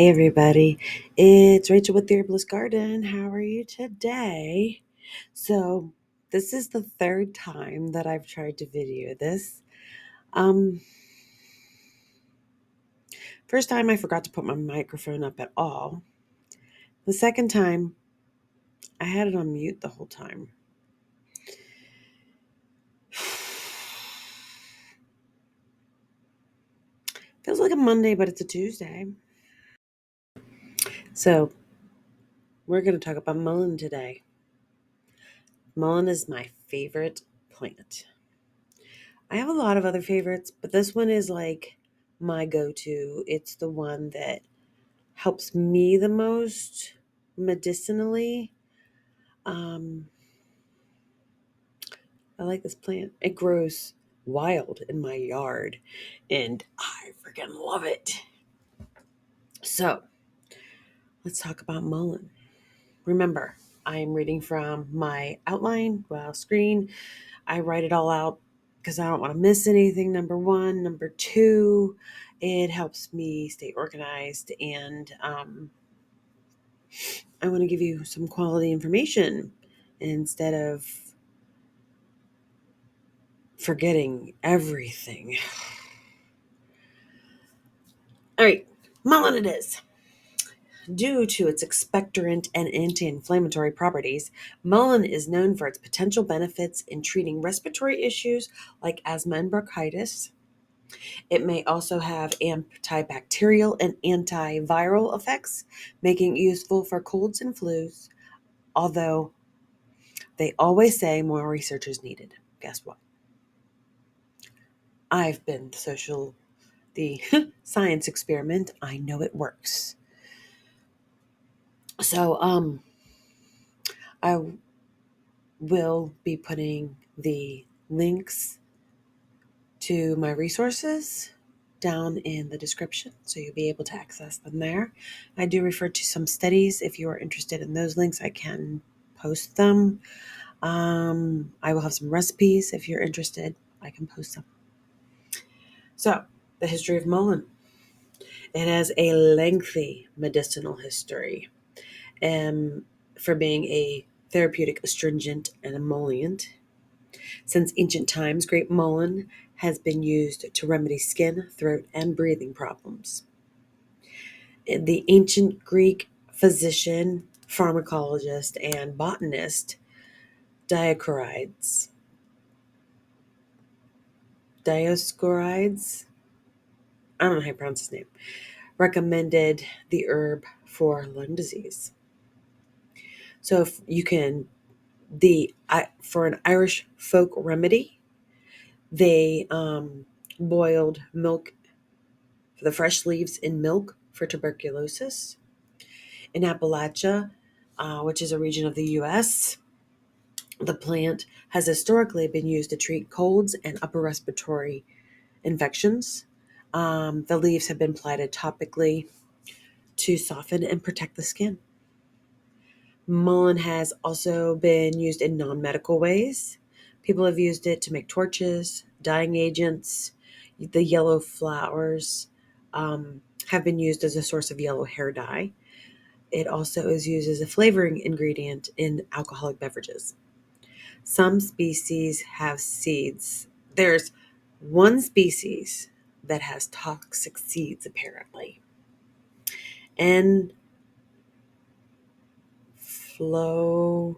Hey everybody, it's Rachel with the Herbalist Garden. How are you today? So, this is the third time that I've tried to video this. Um, First time I forgot to put my microphone up at all. The second time, I had it on mute the whole time. Feels like a Monday, but it's a Tuesday. So, we're going to talk about mullein today. Mullein is my favorite plant. I have a lot of other favorites, but this one is like my go-to. It's the one that helps me the most medicinally. Um, I like this plant. It grows wild in my yard, and I freaking love it. So, let's talk about mullein. Remember, I'm reading from my outline, screen. I write it all out because I don't want to miss anything, number one. Number two, it helps me stay organized, and I want to give you some quality information instead of forgetting everything. All right, mullein it is. Due to its expectorant and anti-inflammatory properties, mullein is known for its potential benefits in treating respiratory issues like asthma and bronchitis. It may also have antibacterial and antiviral effects, making it useful for colds and flus, although they always say more research is needed. Guess what? I've been the science experiment. I know it works. So, I will be putting the links to my resources down in the description, so you'll be able to access them there. I do refer to some studies. If you are interested in those links, I can post them. I will have some recipes. If you're interested, I can post them. So, the history of mullein. It has a lengthy medicinal history, for being a therapeutic astringent and emollient. Since ancient times, grape mullein has been used to remedy skin, throat, and breathing problems. The ancient Greek physician, pharmacologist, and botanist Dioscorides, I don't know how to pronounce his name, recommended the herb for lung disease. So if you can, for an Irish folk remedy, they boiled milk, the fresh leaves in milk for tuberculosis. In Appalachia, which is a region of the U.S., the plant has historically been used to treat colds and upper respiratory infections. The leaves have been applied topically to soften and protect the skin. Mullein has also been used in non-medical ways. People have used it to make torches, dyeing agents. The yellow flowers have been used as a source of yellow hair dye. It also is used as a flavoring ingredient in alcoholic beverages. Some species have seeds. There's one species that has toxic seeds, apparently. And flamoids.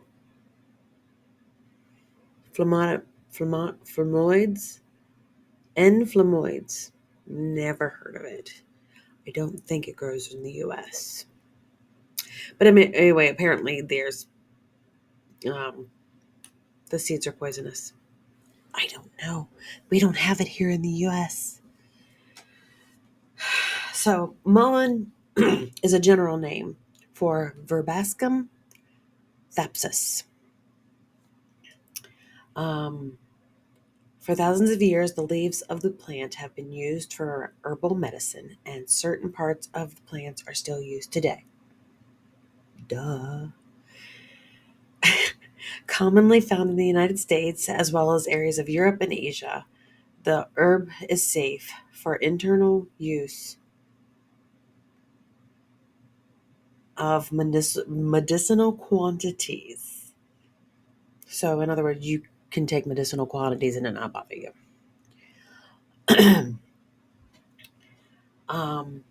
Enflamoids. Never heard of it. I don't think it grows in the US. But I mean, anyway, apparently um, the seeds are poisonous. I don't know. We don't have it here in the US. So, mullein is a general name for Verbascum thapsus. For thousands of years, the leaves of the plant have been used for herbal medicine, and certain parts of the plants are still used today. Duh. Commonly found in the United States, as well as areas of Europe and Asia, the herb is safe for internal use of medicinal quantities. So, in other words, you can take medicinal quantities and it not bother you. um,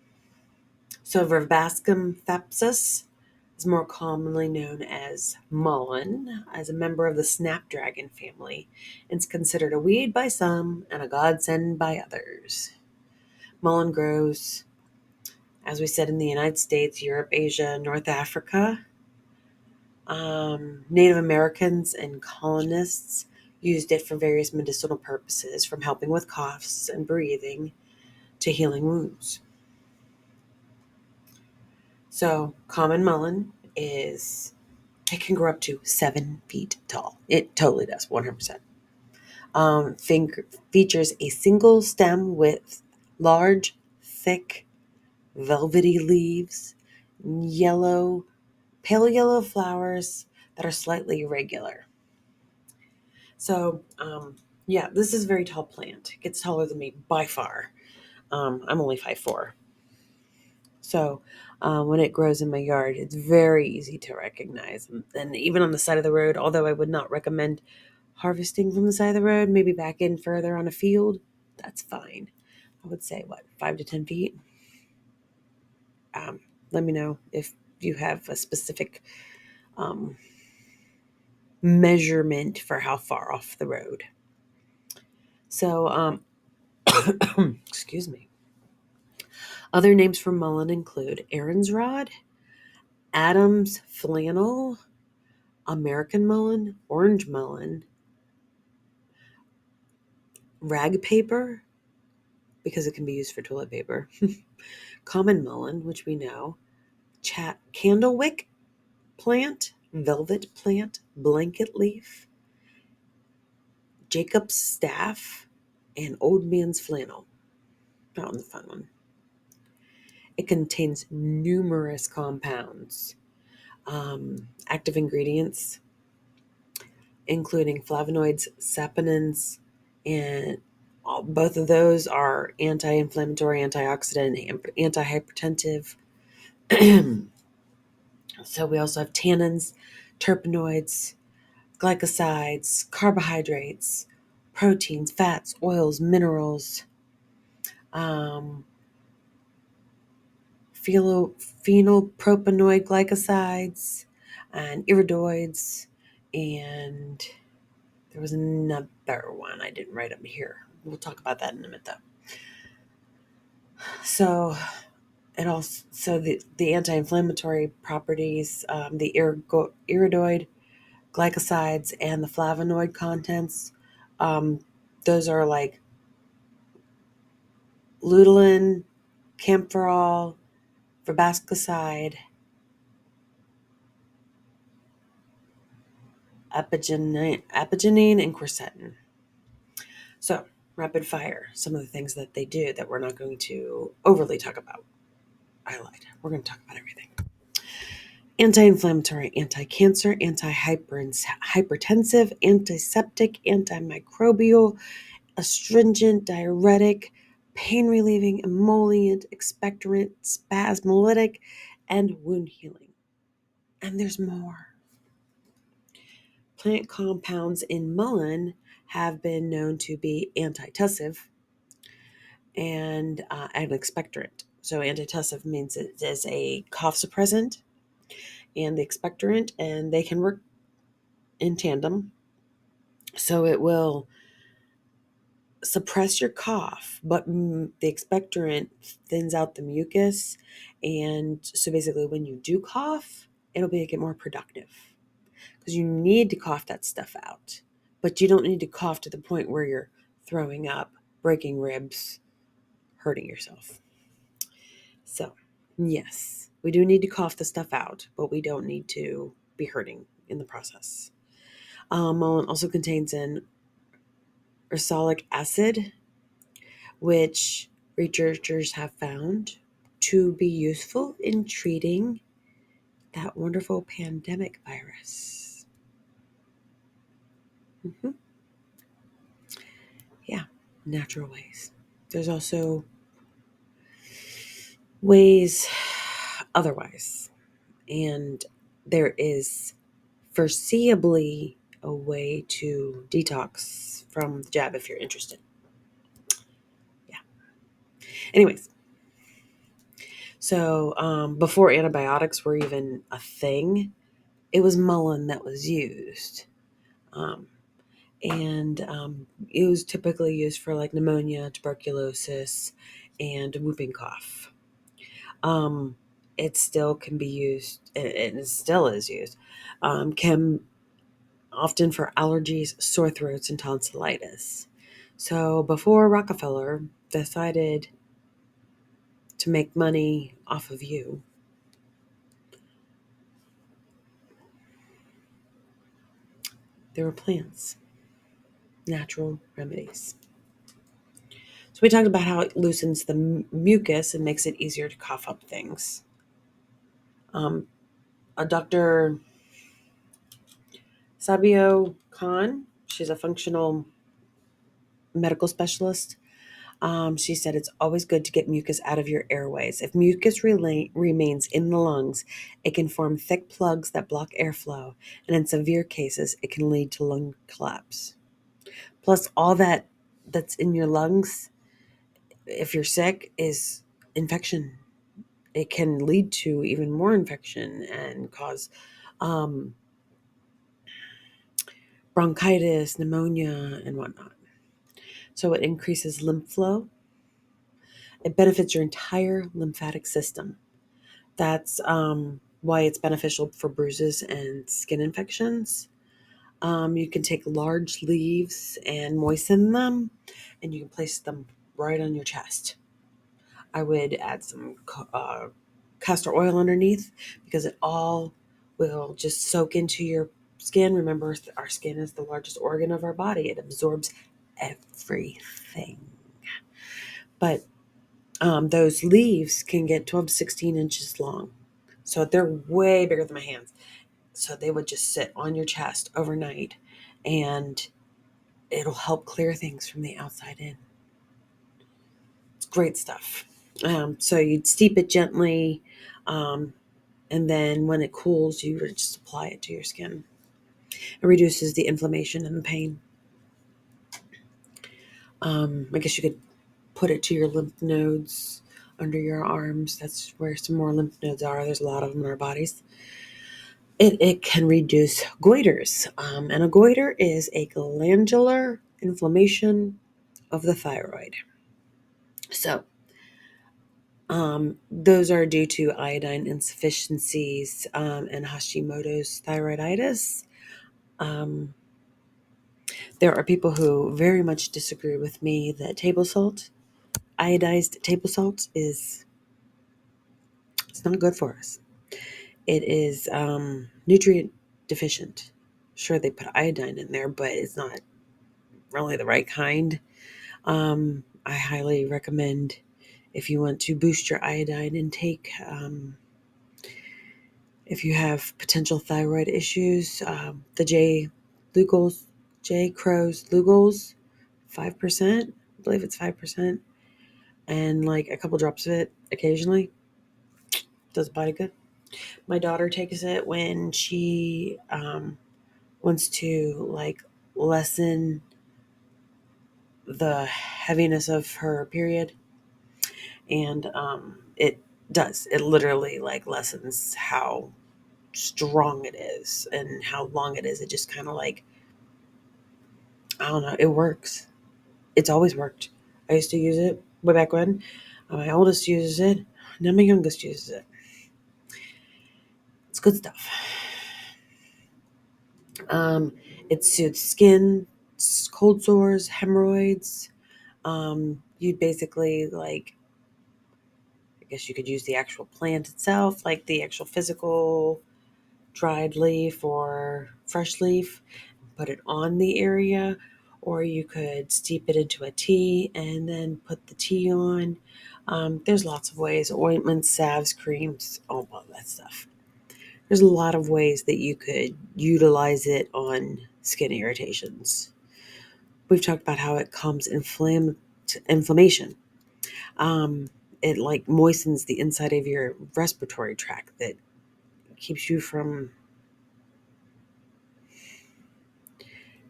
so, Verbascum thapsus is more commonly known as mullein, as a member of the snapdragon family, and is considered a weed by some and a godsend by others. Mullein grows, as we said, in the United States, Europe, Asia, North Africa. Native Americans and colonists used it for various medicinal purposes, from helping with coughs and breathing to healing wounds. So, common mullein it can grow up to 7 feet tall. It totally does, 100%. Features a single stem with large, thick, velvety leaves, yellow, pale yellow flowers that are slightly irregular. So, yeah, this is a very tall plant. It gets taller than me by far. I'm only 5'4". So, when it grows in my yard, it's very easy to recognize. And even on the side of the road, although I would not recommend harvesting from the side of the road, maybe back in further on a field, that's fine. I would say, 5 to 10 feet? Um, Let me know if you have a specific um, measurement for how far off the road. So, excuse me. Other names for mullein include Aaron's rod, Adam's flannel, American mullein, orange mullein, rag paper, because it can be used for toilet paper, common mullein, which we know, candlewick plant, velvet plant, blanket leaf, Jacob's staff, and old man's flannel. That one's a fun one. It contains numerous compounds, active ingredients, including flavonoids, saponins, and both of those are anti-inflammatory, antioxidant, and antihypertensive. So we also have tannins, terpenoids, glycosides, carbohydrates, proteins, fats, oils, minerals, um, phenylpropanoid glycosides, and iridoids, and there was another one I didn't write up here. We'll talk about that in a minute, though. So it also the anti-inflammatory properties, the iridoid glycosides, and the flavonoid contents. Those are like lutein, camphorol, verbascoside, apigenin, and quercetin. So, rapid fire, some of the things that they do that we're not going to overly talk about. I lied. We're going to talk about everything. Anti-inflammatory, anti-cancer, anti-hypertensive, antiseptic, antimicrobial, astringent, diuretic, pain relieving, emollient, expectorant, spasmolytic, and wound healing. And there's more. Plant compounds in mullein have been known to be antitussive and an expectorant. So antitussive means it is a cough suppressant and the expectorant, and they can work in tandem. So it will suppress your cough, but the expectorant thins out the mucus, and so basically when you do cough, it'll make it more productive because you need to cough that stuff out, but you don't need to cough to the point where you're throwing up, breaking ribs, hurting yourself. So, yes, we do need to cough the stuff out, but we don't need to be hurting in the process. Mullein also contains an ursolic acid, which researchers have found to be useful in treating that wonderful pandemic virus. Mm-hmm. Yeah, natural ways. There's also ways otherwise. And there is foreseeably a way to detox from the jab if you're interested. Yeah. Anyways, so before antibiotics were even a thing, it was Mullein that was used. Um, and it was typically used for like pneumonia, tuberculosis, and whooping cough. Um, it still can be used, and it still is used, can often for allergies, sore throats, and tonsillitis. So before Rockefeller decided to make money off of you, there were plants, natural remedies. So we talked about how it loosens the mucus and makes it easier to cough up things. Um, a Dr. Sabio Khan, she's a functional medical specialist. She said it's always good to get mucus out of your airways. If mucus remains in the lungs, it can form thick plugs that block airflow, and in severe cases, it can lead to lung collapse. Plus, all that's in your lungs, if you're sick, is infection. It can lead to even more infection and cause um, bronchitis, pneumonia, and whatnot. So it increases lymph flow. It benefits your entire lymphatic system. That's why it's beneficial for bruises and skin infections. You can take large leaves and moisten them, and you can place them right on your chest. I would add some castor oil underneath because it all will just soak into your skin. Remember, our skin is the largest organ of our body, it absorbs everything. But those leaves can get 12 to 16 inches long. So they're way bigger than my hands. So they would just sit on your chest overnight and it'll help clear things from the outside in. It's great stuff. So you'd steep it gently, um, and then when it cools, you would just apply it to your skin. It reduces the inflammation and the pain. I guess you could put it to your lymph nodes under your arms. That's where some more lymph nodes are. There's a lot of them in our bodies. It can reduce goiters. And a goiter is a glandular inflammation of the thyroid. So, those are due to iodine insufficiencies and Hashimoto's thyroiditis. Um, there are people who very much disagree with me that table salt, iodized table salt, it's not good for us. It is nutrient deficient. Sure, they put iodine in there, but it's not really the right kind. I highly recommend if you want to boost your iodine intake. If you have potential thyroid issues, the Lugol's, J Crow's Lugol's, 5%. I believe it's 5%, and like a couple drops of it occasionally does the body good. My daughter takes it when she wants to like lessen the heaviness of her period, and it does. It literally like lessens how strong it is and how long it is. It just kind of like, I don't know, it works. It's always worked. I used to use it way back when. My oldest uses it. Now my youngest uses it. It's good stuff. Um, it soothes skin, cold sores, hemorrhoids. You basically like, I guess you could use the actual plant itself, like the actual physical dried leaf or fresh leaf, put it on the area, or you could steep it into a tea and then put the tea on. There's lots of ways: ointments, salves, creams, all of that stuff. There's a lot of ways that you could utilize it on skin irritations. We've talked about how it calms inflammation. Um, it like moistens the inside of your respiratory tract that keeps you from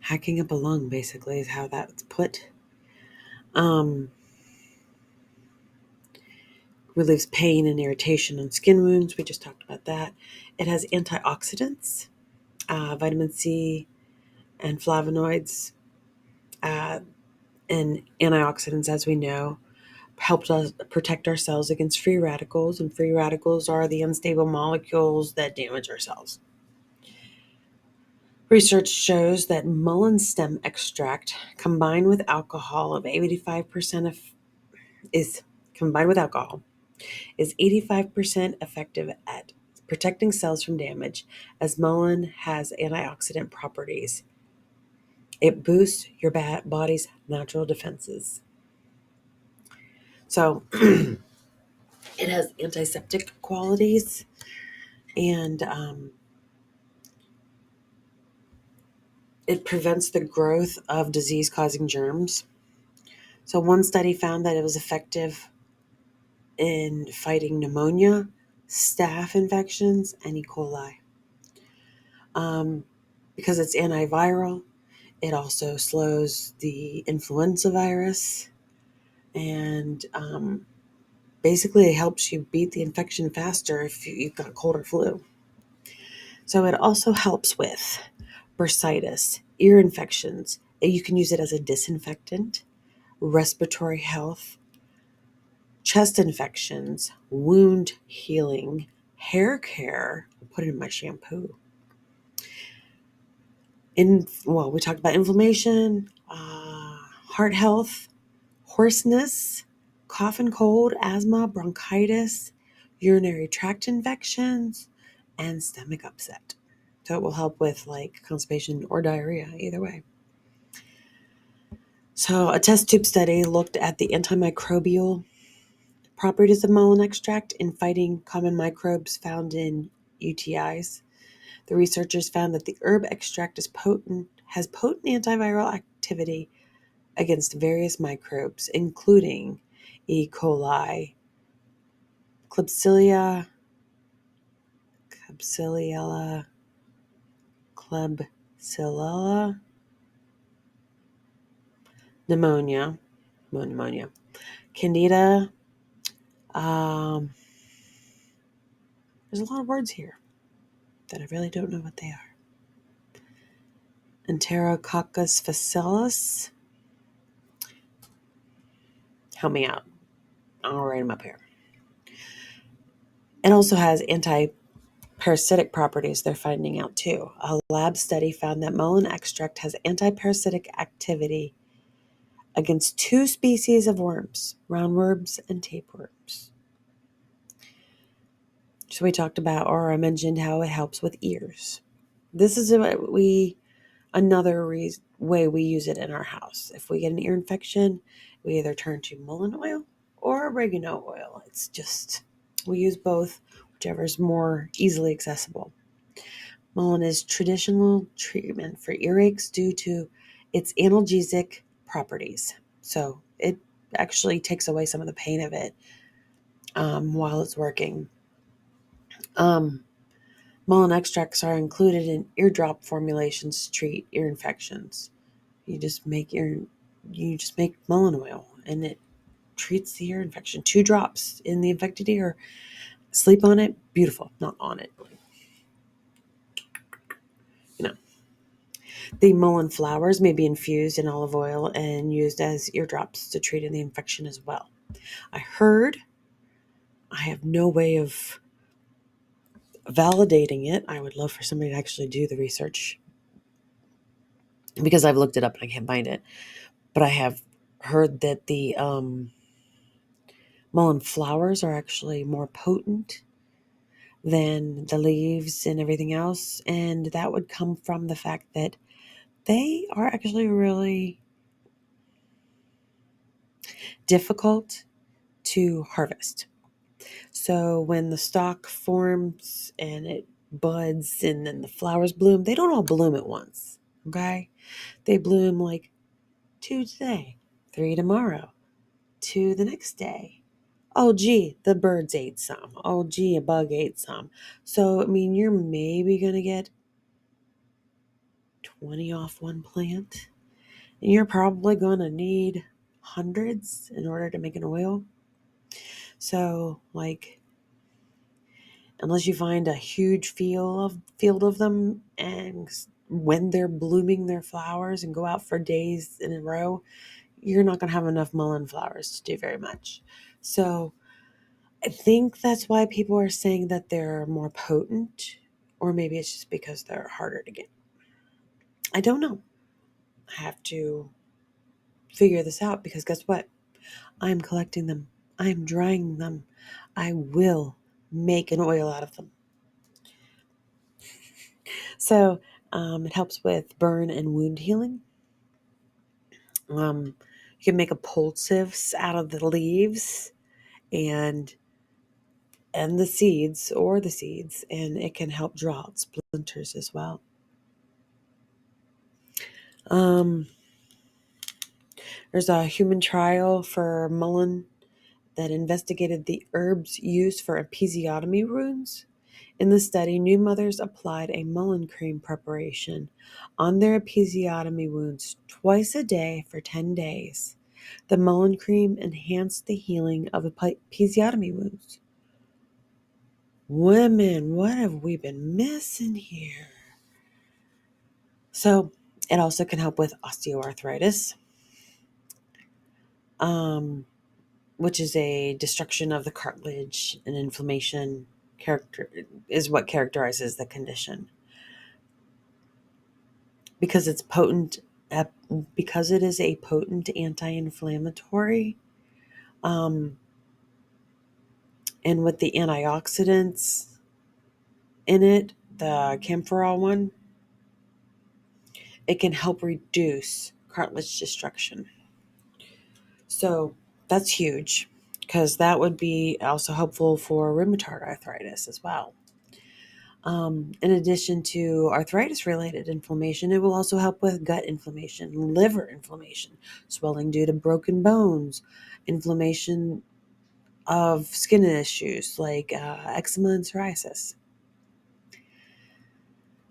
hacking up a lung, basically, is how that's put. Um, relieves pain and irritation on skin wounds. We just talked about that. It has antioxidants, vitamin C, and flavonoids. Uh, and antioxidants, as we know, helps us protect our cells against free radicals, and free radicals are the unstable molecules that damage our cells. Research shows that mullein stem extract combined with alcohol of 85% of is combined with alcohol is 85% effective at protecting cells from damage, as mullein has antioxidant properties. It boosts your body's natural defenses. So it has antiseptic qualities, and it prevents the growth of disease-causing germs. So one study found that it was effective in fighting pneumonia, staph infections, and E. coli. Because it's antiviral, it also slows the influenza virus, and basically it helps you beat the infection faster if you've got cold or flu. So it also helps with bursitis, ear infections. You can use it as a disinfectant, respiratory health, chest infections, wound healing, hair care. I'll put it in my shampoo. We talked about inflammation, heart health, hoarseness, cough and cold, asthma, bronchitis, urinary tract infections, and stomach upset. So it will help with like constipation or diarrhea, either way. So a test tube study looked at the antimicrobial properties of mullein extract in fighting common microbes found in UTIs. The researchers found that the herb extract has potent antiviral activity against various microbes, including E. coli, Klebsiella, pneumonia, Candida. There's a lot of words here that I really don't know what they are. Enterococcus facilis. Help me out. I'll write them up here. It also has anti-parasitic properties they're finding out too. A lab study found that mullein extract has anti-parasitic activity against 2 species of worms, roundworms and tapeworms. So we talked about, or I mentioned how it helps with ears. This is another way we use it in our house. If we get an ear infection, we either turn to mullein oil or oregano oil. It's just, we use both, whichever is more easily accessible. Mullein is traditional treatment for earaches due to its analgesic properties. So it actually takes away some of the pain of it while it's working. Mullein extracts are included in eardrop formulations to treat ear infections. You just make mullein oil, and it treats the ear infection. 2 drops in the infected ear. Sleep on it, beautiful. Not on it. The mullein flowers may be infused in olive oil and used as eardrops to treat the infection as well. I have no way of validating it. I would love for somebody to actually do the research because I've looked it up and I can't find it. But I have heard that the mullein flowers are actually more potent than the leaves and everything else. And that would come from the fact that they are actually really difficult to harvest. So when the stalk forms and it buds and then the flowers bloom, they don't all bloom at once, okay? They bloom like 2 today, 3 tomorrow, 2 the next day. Oh, gee, the birds ate some. Oh, gee, a bug ate some. So, I mean, you're maybe going to get 20 off one plant. And you're probably going to need hundreds in order to make an oil. So, like, unless you find a huge field of them, and when they're blooming their flowers and go out for days in a row, you're not going to have enough mullein flowers to do very much. So I think that's why people are saying that they're more potent, or maybe it's just because they're harder to get. I don't know. I have to figure this out, because guess what? I'm collecting them. I'm drying them. I will make an oil out of them. So it helps with burn and wound healing. You can make a poultice out of the leaves and the seeds, and it can help draw out splinters as well. Um, there's a human trial for mullein that investigated the herb's use for episiotomy wounds. In the study, new mothers applied a mullein cream preparation on their episiotomy wounds twice a day for 10 days. The mullein cream enhanced the healing of episiotomy wounds. Women, what have we been missing here? So, it also can help with osteoarthritis, um, which is a destruction of the cartilage, and inflammation is what characterizes the condition. Because it's potent, because it is a potent anti-inflammatory, um, and with the antioxidants in it, the camphorol one, it can help reduce cartilage destruction. So that's huge, because that would be also helpful for rheumatoid arthritis as well. In addition to arthritis related inflammation, it will also help with gut inflammation, liver inflammation, swelling due to broken bones, inflammation of skin issues like eczema and psoriasis.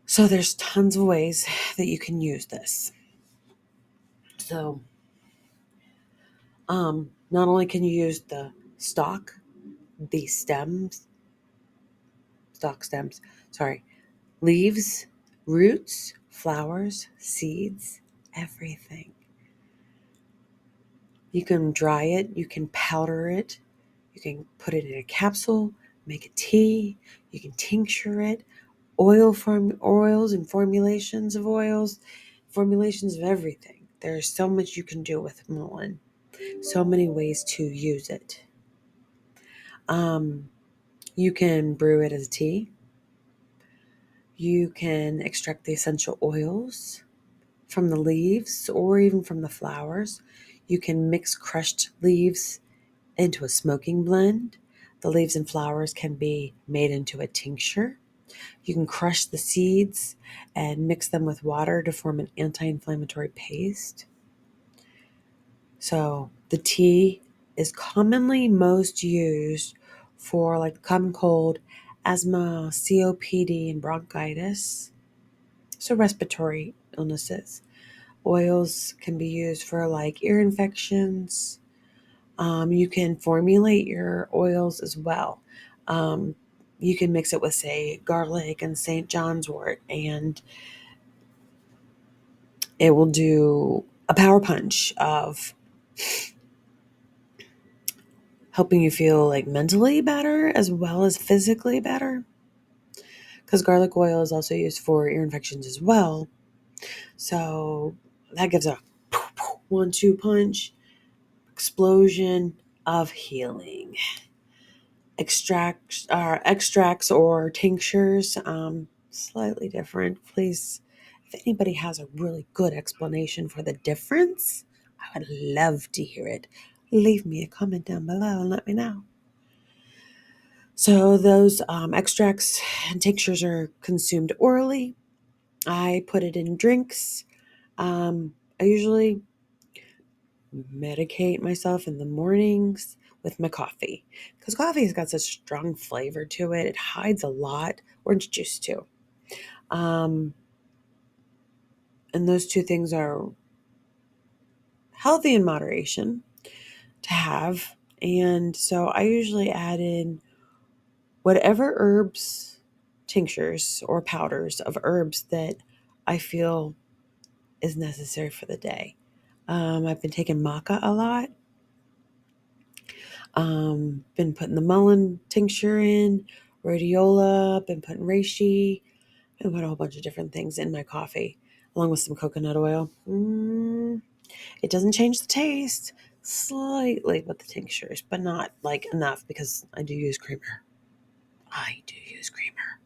So there's tons of ways that you can use this. So not only can you use the the stems, sorry, leaves, roots, flowers, seeds, everything. You can dry it, you can powder it, you can put it in a capsule, make a tea, you can tincture it, oils and formulations of everything. There's so much you can do with mullein, so many ways to use it. Um, you can brew it as a tea. You can extract the essential oils from the leaves or even from the flowers. You can mix crushed leaves into a smoking blend. The leaves and flowers can be made into a tincture. You can crush the seeds and mix them with water to form an anti-inflammatory paste. So the tea is commonly most used for like common cold, asthma, COPD, and bronchitis. So respiratory illnesses. Oils can be used for like ear infections. You can formulate your oils as well. Um, you can mix it with, say, garlic and St. John's wort, and it will do a power punch of helping you feel like mentally better as well as physically better. Because garlic oil is also used for ear infections as well. So that gives a 1-2 punch explosion of healing. Extracts or tinctures, slightly different. Please, if anybody has a really good explanation for the difference, I would love to hear it. Leave me a comment down below and let me know. So those extracts and tinctures are consumed orally. I put it in drinks. I usually medicate myself in the mornings with my coffee because coffee has got such strong flavor to it. It hides a lot. Orange juice too. Um, and those two things are healthy in moderation to have. And so I usually add in whatever herbs, tinctures, or powders of herbs that I feel is necessary for the day. I've been taking maca a lot. Been putting the mullein tincture in, rhodiola, been putting reishi, and put a whole bunch of different things in my coffee, along with some coconut oil. It doesn't change the taste slightly with the tinctures, but not like enough because I do use creamer. I do use creamer.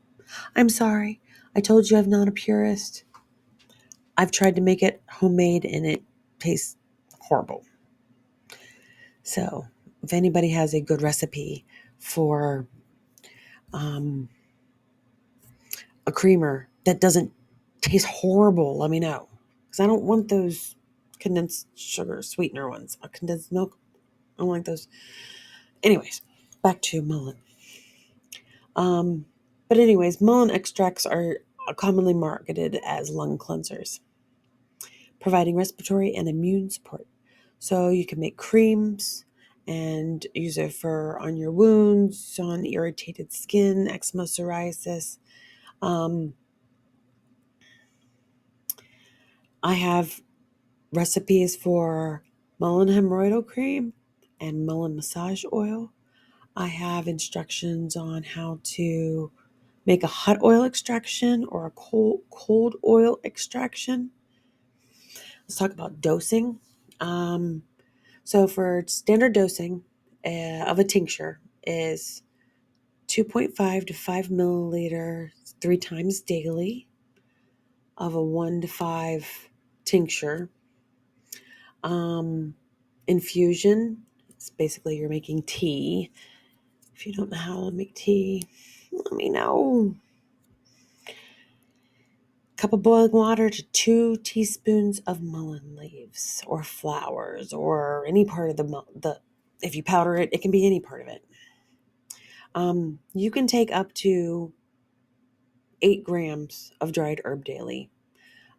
I'm sorry. I told you I'm not a purist. I've tried to make it homemade and it tastes horrible. So, if anybody has a good recipe for um, a creamer that doesn't taste horrible, let me know. Because I don't want those condensed sugar sweetener ones. Condensed milk, I don't like those. Anyways, back to mullein. Um, but anyways, mullein extracts are commonly marketed as lung cleansers, providing respiratory and immune support. So you can make creams and use it for on your wounds, on irritated skin, eczema, psoriasis. Um, I have recipes for mullein hemorrhoidal cream and mullein massage oil. I have instructions on how to make a hot oil extraction or a cold oil extraction. Let's talk about dosing. Um, so for standard dosing of a tincture is 2.5 to 5 milliliter 3 times daily of a 1 to 5 tincture. Infusion, it's basically you're making tea. If you don't know how to make tea, let me know. Cup of boiling water to 2 teaspoons of mullein leaves or flowers or any part of the if you powder it, it can be any part of it. You can take up to 8 grams of dried herb daily.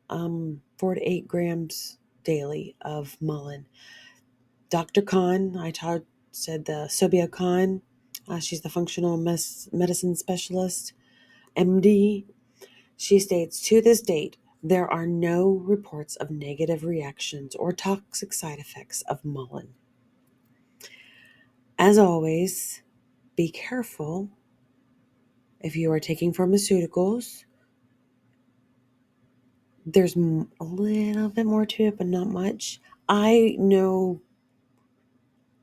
4 to 8 grams daily of mullein. Dr. Khan, said the Sobia Khan, she's the functional medicine specialist, MD. She states, to this date, there are no reports of negative reactions or toxic side effects of mullein. As always, be careful if you are taking pharmaceuticals. There's a little bit more to it, but not much. I know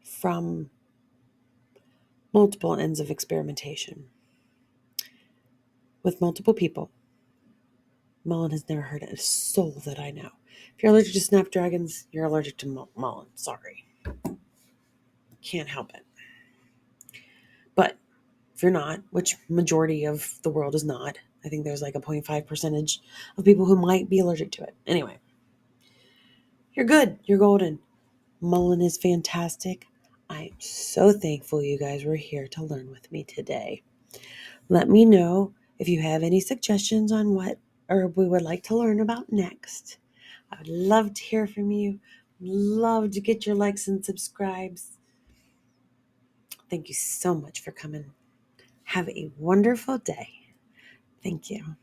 from multiple ends of experimentation with multiple people, mullein has never hurt a soul that I know. If you're allergic to snapdragons, you're allergic to mullein. Sorry. Can't help it. But if you're not, which majority of the world is not, I think there's like a 0.5 percentage of people who might be allergic to it. Anyway, you're good. You're golden. Mullein is fantastic. I am so thankful you guys were here to learn with me today. Let me know if you have any suggestions on what herb we would like to learn about next. I would love to hear from you. Love to get your likes and subscribes. Thank you so much for coming. Have a wonderful day. Thank you.